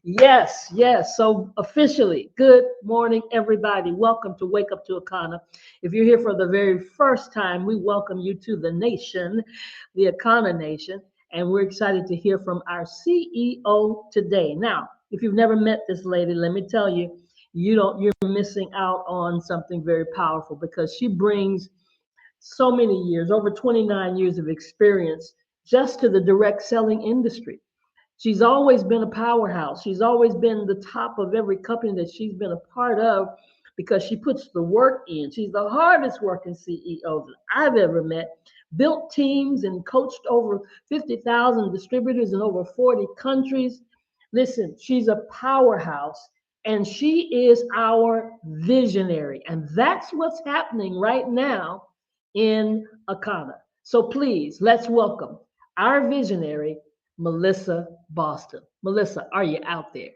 Yes, yes. So officially, good morning, everybody. Welcome to Wake Up to Akana. If you're here for the very first time, we welcome you to the nation, the Akana Nation, and we're excited to hear from our CEO today. Now, if you've never met this lady, let me tell you, you're missing out on something very powerful because she brings so many years, over 29 years of experience just to the direct selling industry. She's always been a powerhouse. She's always been the top of every company that she's been a part of because she puts the work in. She's the hardest working CEO that I've ever met. Built teams and coached over 50,000 distributors in over 40 countries. Listen, she's a powerhouse and she is our visionary. And that's what's happening right now in Akana. So please, let's welcome our visionary, Melissa Boston. Melissa, are you out there?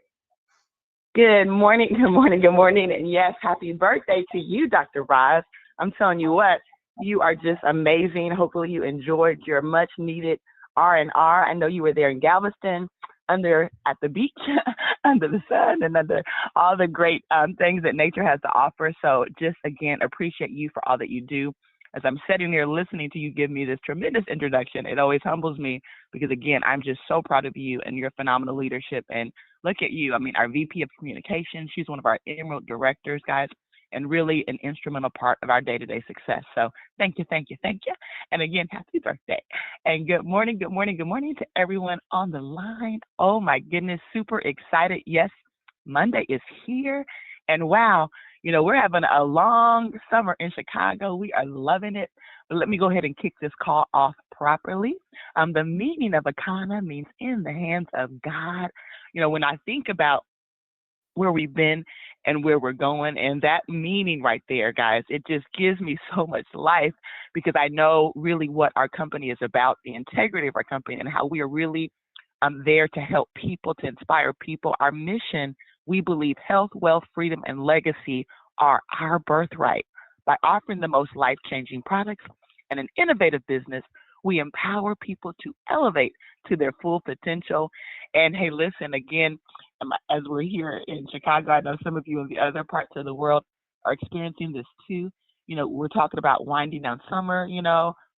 Good morning, good morning, good morning. And yes, happy birthday to you, Dr. Roz. I'm telling you what, you are just amazing. Hopefully you enjoyed your much needed R&R. I know you were there in Galveston under at the beach, under the sun and under all the great things that nature has to offer. So just again, appreciate you for all that you do. As I'm sitting here listening to you give me this tremendous introduction, it always humbles me because again, I'm just so proud of you and your phenomenal leadership. And look at you. I mean, our VP of Communications, she's one of our Emerald directors, guys, and really an instrumental part of our day-to-day success. So thank you, thank you, thank you. And again, happy birthday. And good morning, good morning, good morning to everyone on the line. Oh my goodness, super excited. Yes, Monday is here. And wow, we're having a long summer in Chicago. We are loving it. But let me go ahead and kick this call off properly. The meaning of Akana means in the hands of God. When I think about where we've been and where we're going, and that meaning right there, guys, it just gives me so much life because I know really what our company is about, the integrity of our company, and how we are really there to help people, to inspire people. Our mission, we believe health, wealth, freedom, and legacy are our birthright. By offering the most life-changing products and an innovative business, we empower people to elevate to their full potential. And hey, listen, again, as we're here in Chicago, I know some of you in the other parts of the world are experiencing this too. We're talking about winding down summer,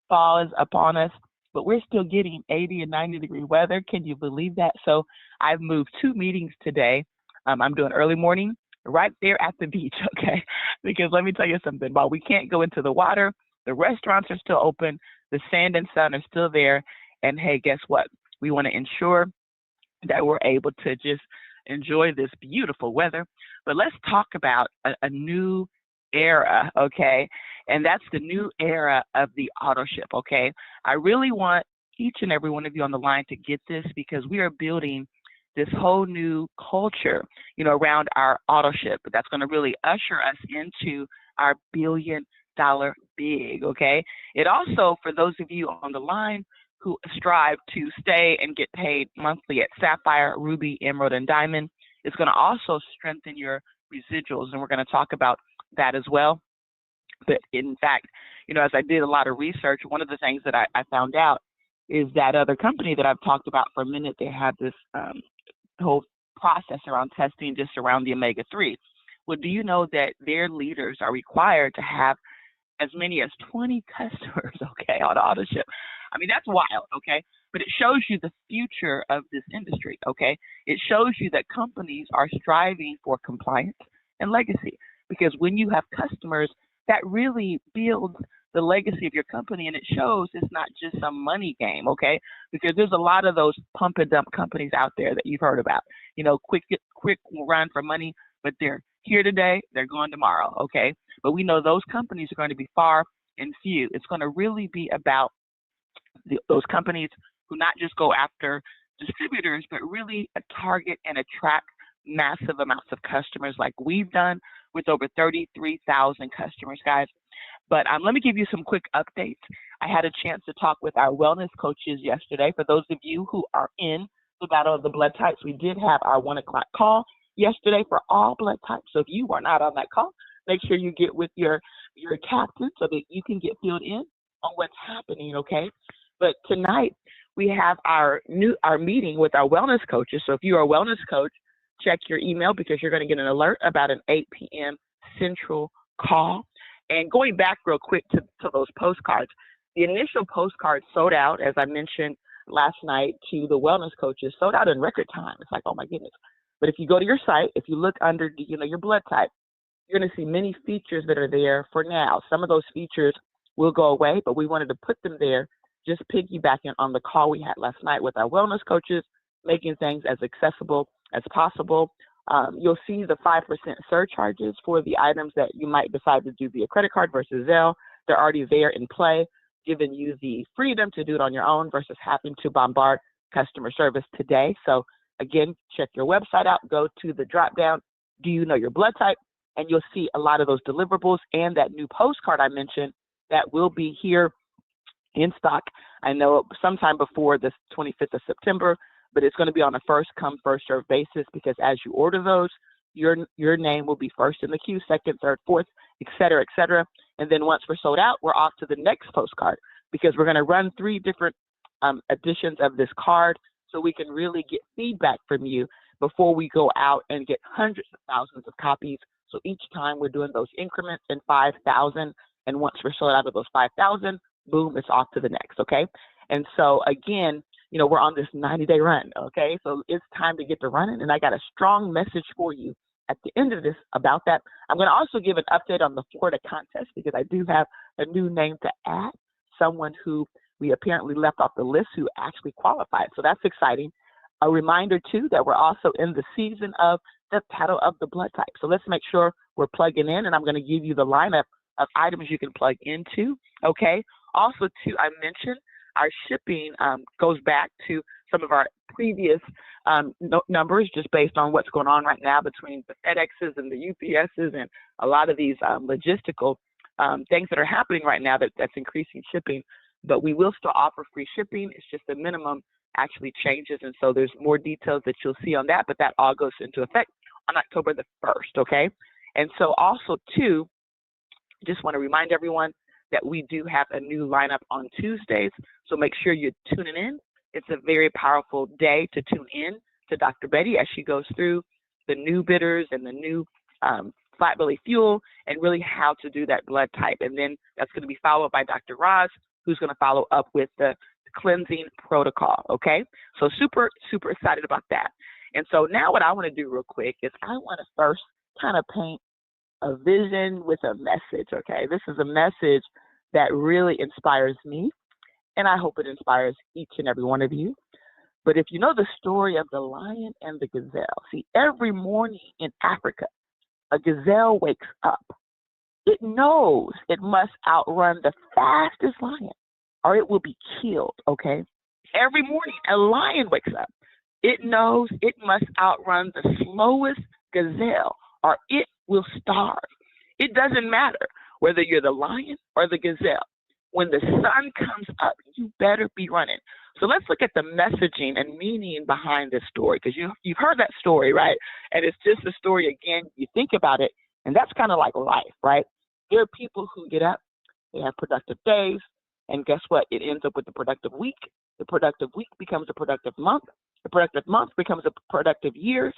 fall is upon us, but we're still getting 80 and 90-degree weather. Can you believe that? So I've moved 2 meetings today. I'm doing early morning right there at the beach, okay? Because let me tell you something. While we can't go into the water, the restaurants are still open, the sand and sun are still there. And hey, guess what? We want to ensure that we're able to just enjoy this beautiful weather. But let's talk about a new era, okay? And that's the new era of the auto ship, okay? I really want each and every one of you on the line to get this because we are building this whole new culture, around our auto ship that's going to really usher us into our billion-dollar big, okay? It also, for those of you on the line who strive to stay and get paid monthly at Sapphire, Ruby, Emerald, and Diamond, it's going to also strengthen your residuals, and we're going to talk about that as well. But in fact, as I did a lot of research, one of the things that I found out is that other company that I've talked about for a minute, they have this whole process around testing just around the omega-3. Well, do you know that their leaders are required to have as many as 20 customers, okay, on auto ship? I mean, that's wild, okay? But it shows you the future of this industry, okay? It shows you that companies are striving for compliance and legacy because when you have customers, that really builds the legacy of your company, and it shows it's not just some money game, okay? Because there's a lot of those pump and dump companies out there that you've heard about, quick run for money, but they're here today, they're gone tomorrow, okay? But we know those companies are going to be far and few. It's going to really be about those companies who not just go after distributors, but really target and attract massive amounts of customers like we've done with over 33,000 customers, guys. But let me give you some quick updates. I had a chance to talk with our wellness coaches yesterday. For those of you who are in the Battle of the Blood Types, we did have our 1 o'clock call yesterday for all blood types. So if you are not on that call, make sure you get with your captain so that you can get filled in on what's happening, okay? But tonight, we have our meeting with our wellness coaches. So if you are a wellness coach, check your email because you're going to get an alert about an 8 p.m. Central call. And going back real quick to those postcards, the initial postcards sold out, as I mentioned last night to the wellness coaches, sold out in record time. It's like, oh my goodness. But if you go to your site, if you look under, your blood type, you're going to see many features that are there for now. Some of those features will go away, but we wanted to put them there, just piggybacking on the call we had last night with our wellness coaches, making things as accessible as possible. You'll see the 5% surcharges for the items that you might decide to do via credit card versus Zelle. They're already there in play, giving you the freedom to do it on your own versus having to bombard customer service today. So again, check your website out, go to the drop down, do you know your blood type? And you'll see a lot of those deliverables and that new postcard I mentioned that will be here in stock. I know sometime before the 25th of September, but it's going to be on a first come, first served basis because as you order those, your name will be first in the queue, second, third, fourth, et cetera, et cetera. And then once we're sold out, we're off to the next postcard because we're going to run 3 different editions of this card so we can really get feedback from you before we go out and get hundreds of thousands of copies. So each time we're doing those increments in 5,000. And once we're sold out of those 5,000, boom, it's off to the next, okay? And so again, we're on this 90-day run, okay? So it's time to get to running, and I got a strong message for you at the end of this about that. I'm going to also give an update on the Florida contest because I do have a new name to add, someone who we apparently left off the list who actually qualified. So that's exciting. A reminder, too, that we're also in the season of the Battle of the Blood Type. So let's make sure we're plugging in, and I'm going to give you the lineup of items you can plug into, okay? Also, too, I mentioned our shipping goes back to some of our previous numbers just based on what's going on right now between the FedExes and the UPSs and a lot of these logistical things that are happening right now that's increasing shipping. But we will still offer free shipping. It's just the minimum actually changes. And so there's more details that you'll see on that, but that all goes into effect on October the 1st, okay? And so also, too, just want to remind everyone that we do have a new lineup on Tuesdays, so make sure you're tuning in. It's a very powerful day to tune in to Dr. Betty as she goes through the new bitters and the new flat belly fuel and really how to do that blood type. And then that's going to be followed by Dr. Roz, who's going to follow up with the cleansing protocol, okay? So super, super excited about that. And so now what I want to do real quick is I want to first kind of paint a vision with a message, okay? This is a message that really inspires me, and I hope it inspires each and every one of you. But if you know the story of the lion and the gazelle, see, every morning in Africa, a gazelle wakes up. It knows it must outrun the fastest lion or it will be killed, okay? Every morning, a lion wakes up. It knows it must outrun the slowest gazelle or it will starve. It doesn't matter whether you're the lion or the gazelle. When the sun comes up, you better be running. So let's look at the messaging and meaning behind this story, because you've heard that story, right? And it's just a story, again, you think about it, and that's kind of like life, right? There are people who get up, they have productive days, and guess what? It ends up with a productive week. The productive week becomes a productive month. The productive month becomes a productive years.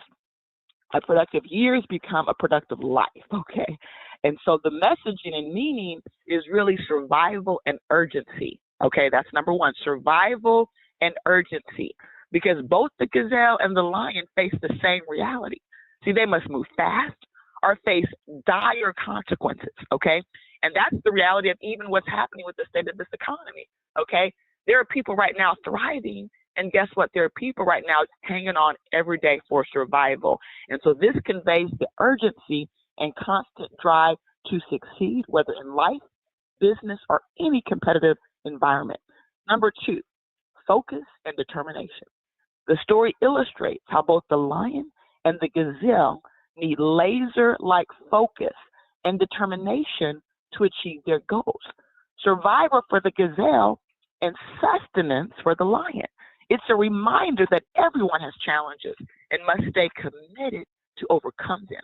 A productive years become a productive life, okay? And so the messaging and meaning is really survival and urgency, okay? That's number one, survival and urgency, because both the gazelle and the lion face the same reality. See, they must move fast or face dire consequences, okay? And that's the reality of even what's happening with the state of this economy, okay? There are people right now thriving, and guess what? There are people right now hanging on every day for survival. And so this conveys the urgency and constant drive to succeed, whether in life, business, or any competitive environment. Number two, focus and determination. The story illustrates how both the lion and the gazelle need laser-like focus and determination to achieve their goals. Survival for the gazelle and sustenance for the lion. It's a reminder that everyone has challenges and must stay committed to overcome them.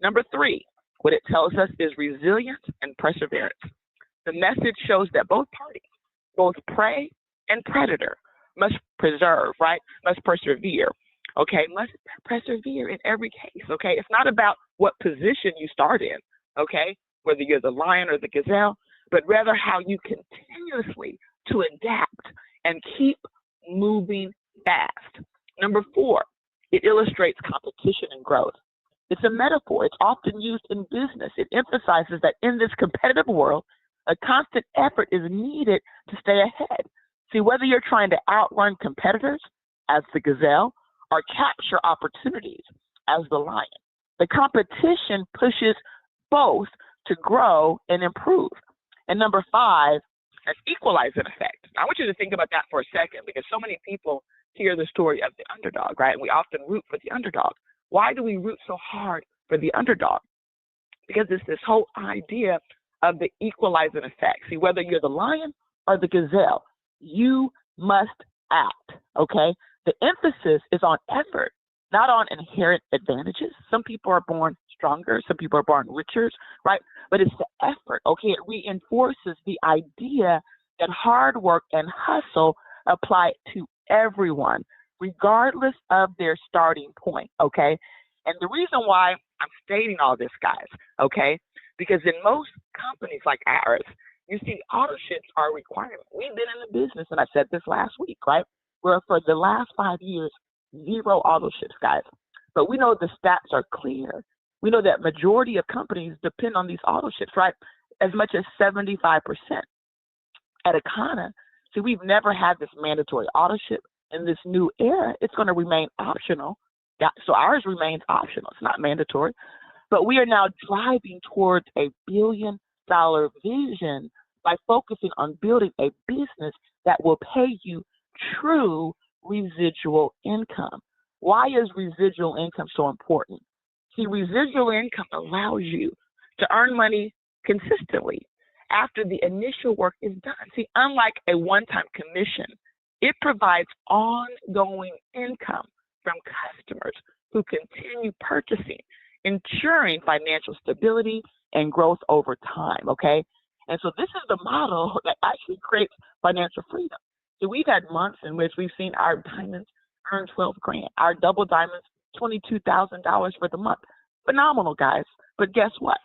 Number three, what it tells us is resilience and perseverance. The message shows that both parties, both prey and predator, must preserve, right? Must persevere. Okay, must persevere in every case. Okay, it's not about what position you start in. Okay, whether you're the lion or the gazelle, but rather how you continuously to adapt and keep moving fast. Number 4, it illustrates competition and growth. It's a metaphor. It's often used in business. It emphasizes that in this competitive world, a constant effort is needed to stay ahead. See, whether you're trying to outrun competitors as the gazelle or capture opportunities as the lion, the competition pushes both to grow and improve. And number 5, an equalizing effect. Now, I want you to think about that for a second, because so many people hear the story of the underdog, right? And we often root for the underdog. Why do we root so hard for the underdog? Because it's this whole idea of the equalizing effect. See, whether you're the lion or the gazelle, you must act, okay? The emphasis is on effort, not on inherent advantages. Some people are born stronger, some people are born richer, right? But it's the effort, okay? It reinforces the idea that hard work and hustle apply to everyone, regardless of their starting point, okay? And the reason why I'm stating all this, guys, okay, because in most companies like ours, you see auto ships are a requirement. We've been in the business, and I said this last week, right, where for the last 5 years, 0 auto ships, guys. But we know the stats are clear. We know that majority of companies depend on these auto ships, right? As much as 75%. At Akana, see, we've never had this mandatory auto ship. In this new era, it's going to remain optional. Yeah, so ours remains optional. It's not mandatory. But we are now driving towards a billion-dollar vision by focusing on building a business that will pay you true residual income. Why is residual income so important? See, residual income allows you to earn money consistently after the initial work is done. See, unlike a one-time commission, it provides ongoing income from customers who continue purchasing, ensuring financial stability and growth over time, okay? And so this is the model that actually creates financial freedom. So we've had months in which we've seen our diamonds earn 12 grand, our double diamonds, $22,000 for the month. Phenomenal, guys. But guess what?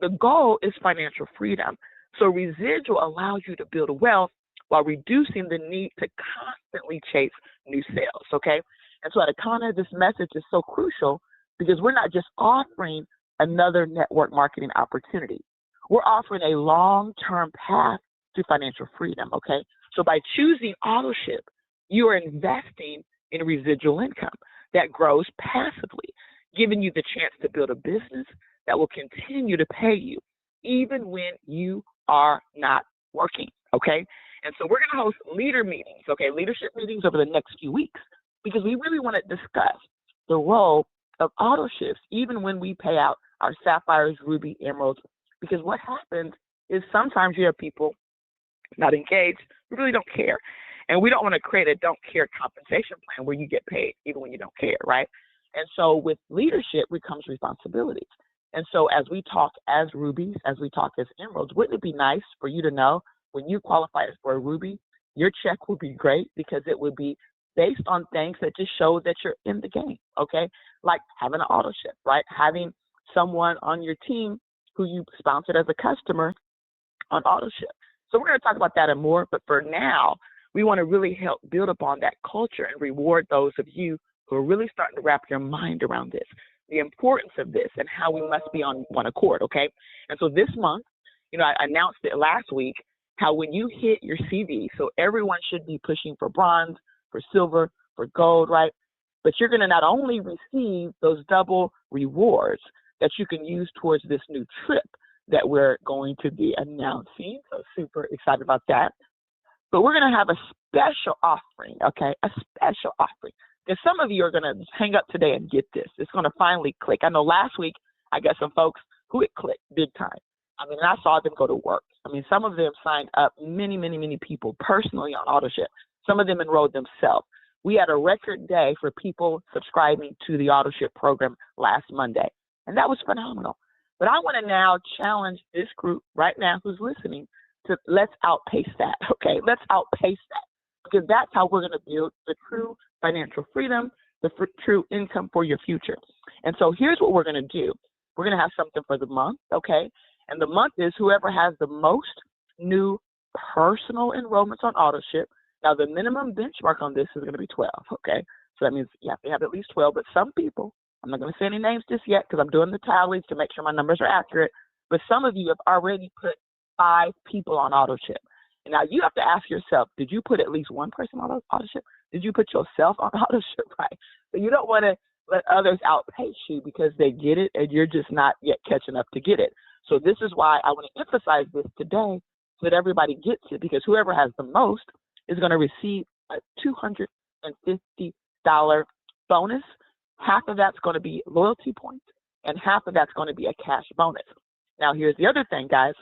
The goal is financial freedom. So residual allows you to build wealth while reducing the need to constantly chase new sales, okay? And so at Akana, this message is so crucial because we're not just offering another network marketing opportunity. We're offering a long-term path to financial freedom, okay? So by choosing AutoShip, you are investing in residual income that grows passively, giving you the chance to build a business that will continue to pay you even when you are not working, okay? And so we're going to host leader meetings, okay, leadership meetings over the next few weeks, because we really want to discuss the role of auto shifts, even when we pay out our sapphires, ruby, emeralds, because what happens is sometimes you have people not engaged who really don't care. And we don't want to create a don't care compensation plan where you get paid even when you don't care, right? And so with leadership becomes responsibilities. And so as we talk as rubies, as we talk as emeralds, wouldn't it be nice for you to know when you qualify for a ruby, your check will be great because it would be based on things that just show that you're in the game, okay? Like having an auto ship, right? Having someone on your team who you sponsored as a customer on auto ship. So we're going to talk about that and more, but for now, we want to really help build upon that culture and reward those of you who are really starting to wrap your mind around this, the importance of this and how we must be on one accord, okay? And so this month, you know, I announced it last week, how when you hit your CV, so everyone should be pushing for bronze, for silver, for gold, right? But you're going to not only receive those double rewards that you can use towards this new trip that we're going to be announcing, so super excited about that. But we're going to have a special offering, okay? A special offering. Because some of you are going to hang up today and get this. It's going to finally click. I know last week I got some folks who it clicked big time. I mean, I saw them go to work. I mean, some of them signed up many people personally on AutoShip. Some of them enrolled themselves. We had a record day for people subscribing to the AutoShip program last Monday, and that was phenomenal. But I want to now challenge this group right now who's listening to let's outpace that, okay? Let's outpace that. because that's how we're going to build the true financial freedom, the true income for your future. And so here's what we're going to do. We're going to have something for the month, okay? And the month is whoever has the most new personal enrollments on AutoShip. Now, the minimum benchmark on this is going to be 12, okay? So that means you have to have at least 12, but some people, I'm not going to say any names just yet because I'm doing the tallies to make sure my numbers are accurate, but some of you have already put 5 people on AutoShip. And now you have to ask yourself, did you put at least one person on AutoShip? Did you put yourself on AutoShip, right? So you don't want to let others outpace you because they get it and you're just not yet catching up to get it. So this is why I want to emphasize this today so that everybody gets it, because whoever has the most is going to receive a $250 bonus. Half of that's going to be loyalty points and half of that's going to be a cash bonus. Now, here's the other thing, guys.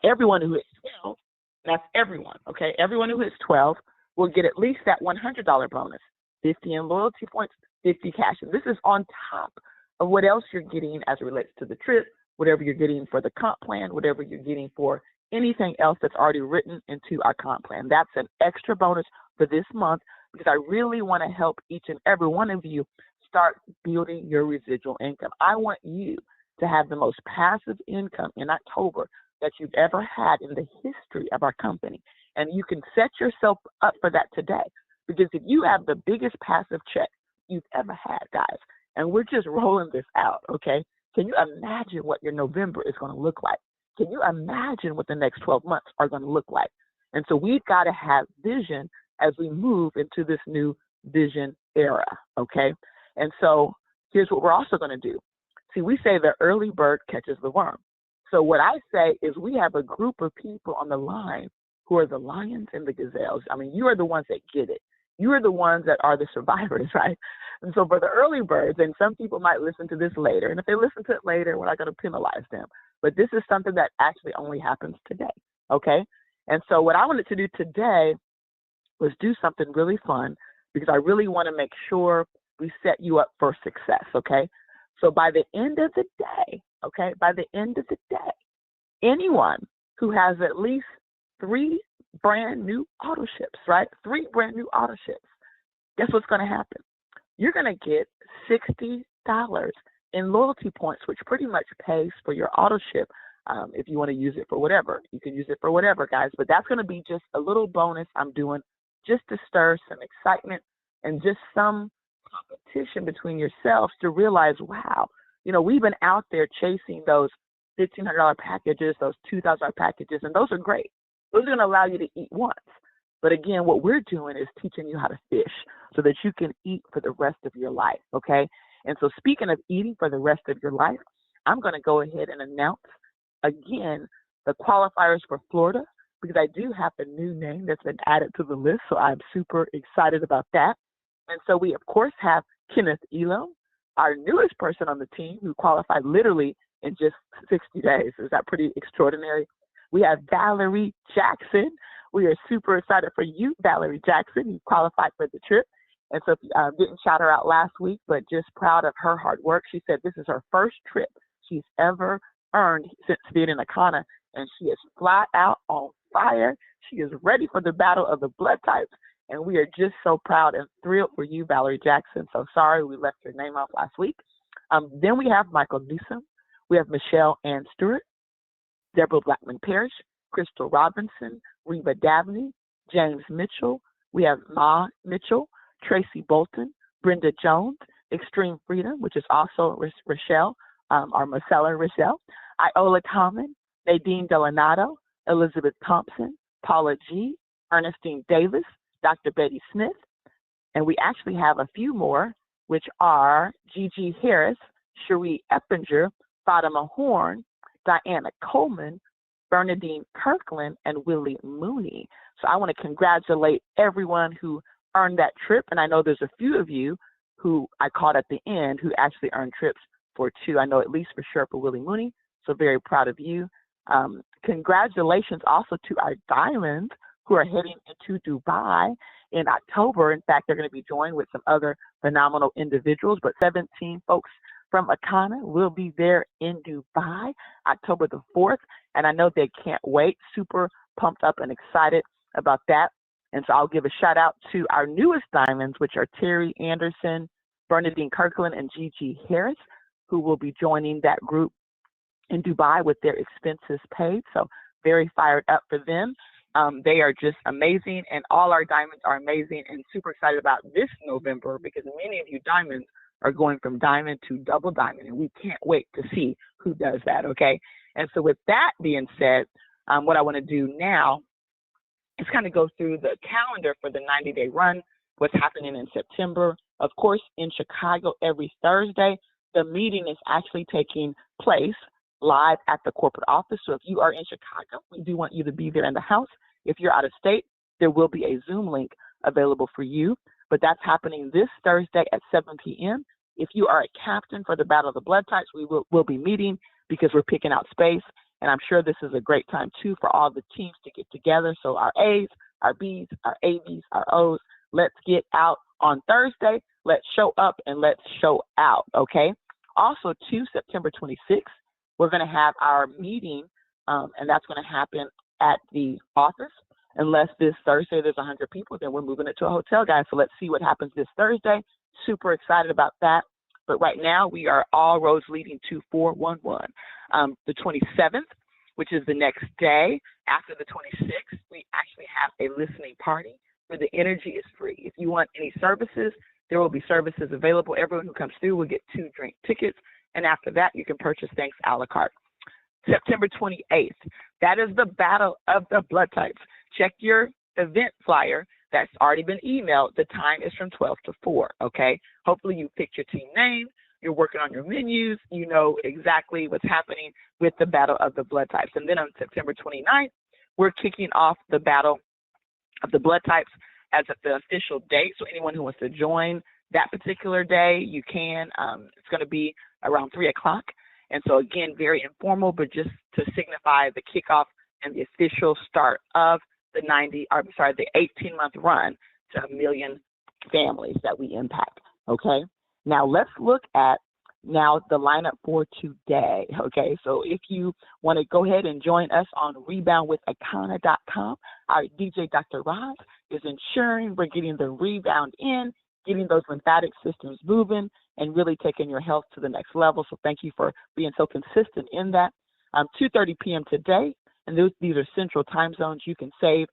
Everyone who hits 12, that's everyone, okay? Everyone who hits 12 will get at least that $100 bonus, 50 in loyalty points, 50 cash. And this is on top of what else you're getting as it relates to the trip, whatever you're getting for the comp plan, whatever you're getting for anything else that's already written into our comp plan. That's an extra bonus for this month because I really want to help each and every one of you start building your residual income. I want you to have the most passive income in October that you've ever had in the history of our company. And you can set yourself up for that today. Because if you have the biggest passive check you've ever had, guys, and we're just rolling this out, okay? Can you imagine what your November is going to look like? Can you imagine what the next 12 months are going to look like? And so we've got to have vision as we move into this new vision era, okay? And so here's what we're also going to do. See, we say the early bird catches the worm. So what I say is we have a group of people on the line who are the lions and the gazelles. I mean, you are the ones that get it. You are the ones that are the survivors, right? And so for the early birds, and some people might listen to this later, and if they listen to it later, we're not going to penalize them. But this is something that actually only happens today, okay? And so what I wanted to do today was do something really fun because I really want to make sure we set you up for success, okay? So by the end of the day, okay, by the end of the day, anyone who has at least 3 brand new AutoShips, right? 3 brand new AutoShips. Guess what's going to happen? You're going to get $60 in loyalty points, which pretty much pays for your AutoShip. If you want to use it for whatever, you can use it for whatever, guys. But that's going to be just a little bonus I'm doing just to stir some excitement and just some competition between yourselves to realize, wow, you know, we've been out there chasing those $1,500 packages, those $2,000 packages, and those are great. Those are going to allow you to eat once. But again, what we're doing is teaching you how to fish so that you can eat for the rest of your life, okay? And so speaking of eating for the rest of your life, I'm going to go ahead and announce again the qualifiers for Florida because I do have a new name that's been added to the list, so I'm super excited about that. And so we, of course, have Kenneth Elam, our newest person on the team who qualified literally in just 60 days. Is that pretty extraordinary? We have Valerie Jackson. We are super excited for you, Valerie Jackson. You qualified for the trip. And so didn't shout her out last week, but just proud of her hard work. She said this is her first trip she's ever earned since being in Akana, and she is flat out on fire. She is ready for the battle of the blood types. And we are just so proud and thrilled for you, Valerie Jackson. So sorry we left your name off last week. Then we have Michael Newsom. We have Michelle Ann Stewart, Deborah Blackman Parrish, Crystal Robinson, Reba Dabney, James Mitchell. We have Ma Mitchell, Tracy Bolton, Brenda Jones, Extreme Freedom, which is also Rochelle, or Marcella Rochelle, Iola Common, Nadine Delanato, Elizabeth Thompson, Paula G., Ernestine Davis, Dr. Betty Smith, and we actually have a few more, which are Gigi Harris, Cherie Eppinger, Fatima Horn, Diana Coleman, Bernadine Kirkland, and Willie Mooney. So I want to congratulate everyone who earned that trip, and I know there's a few of you who I caught at the end who actually earned trips for 2. I know at least for sure for Willie Mooney, so very proud of you. Congratulations also to our diamonds who are heading into Dubai in October. In fact, they're going to be joined with some other phenomenal individuals, but 17 folks from Akana will be there in Dubai October the 4th, and I know they can't wait. Super pumped up and excited about that. And so I'll give a shout out to our newest diamonds, which are Terry Anderson, Bernadine Kirkland, and Gigi Harris, who will be joining that group in Dubai with their expenses paid. So very fired up for them. They are just amazing, and all our diamonds are amazing, and super excited about this November because many of you diamonds are going from diamond to double diamond, and we can't wait to see who does that, okay? And so with that being said, what I want to do now is kind of go through the calendar for the 90-day run, what's happening in September. Of course, in Chicago every Thursday, the meeting is actually taking place live at the corporate office. So if you are in Chicago, we do want you to be there in the house. If you're out of state, there will be a Zoom link available for you, but that's happening this Thursday at 7 p.m. If you are a captain for the Battle of the Blood Types, we'll be meeting because we're picking out space, and I'm sure this is a great time too for all the teams to get together. So our A's, our B's, our AB's, our O's, let's get out on Thursday. Let's show up and let's show out, okay? Also, to September 26th, we're going to have our meeting, and that's going to happen at the office. Unless this Thursday there's 100 people, then we're moving it to a hotel, guys. So let's see what happens this Thursday. Super excited about that. But right now, we are all roads leading to 411. The 27th, which is the next day after the 26th, we actually have a listening party where the energy is free. If you want any services, there will be services available. Everyone who comes through will get 2 drink tickets. And after that, you can purchase things a la carte. September 28th, that is the Battle of the Blood Types. Check your event flyer that's already been emailed. The time is from 12 to 4, okay? Hopefully you picked your team name, you're working on your menus, you know exactly what's happening with the Battle of the Blood Types. And then on September 29th, we're kicking off the Battle of the Blood Types as the official date. So anyone who wants to join that particular day, you can. It's going to be around 3 o'clock. And so again, very informal, but just to signify the kickoff and the official start of the 18-month run to 1 million families that we impact, okay? Now let's look at the lineup for today, okay? So if you want to go ahead and join us on reboundwithakana.com, our DJ Dr. Roz is ensuring we're getting the rebound in, getting those lymphatic systems moving, and really taking your health to the next level. So thank you for being so consistent in that. 2:30 p.m. today, and these are central time zones. You can save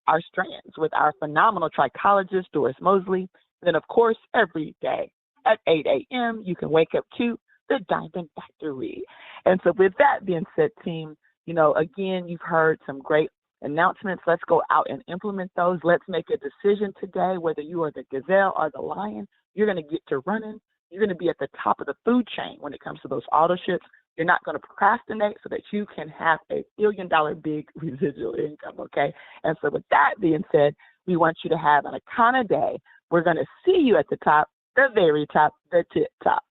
our strands with our phenomenal trichologist, Doris Mosley. And then, of course, every day at 8 a.m., you can wake up to the Diamond Factory. And so with that being said, team, again, you've heard some great announcements. Let's go out and implement those. Let's make a decision today, whether you are the gazelle or the lion. You're going to get to running. You're going to be at the top of the food chain when it comes to those auto ships. You're not going to procrastinate so that you can have a billion-dollar big residual income, okay? And so with that being said, we want you to have an Akana day. We're going to see you at the top, the very top, the tip top.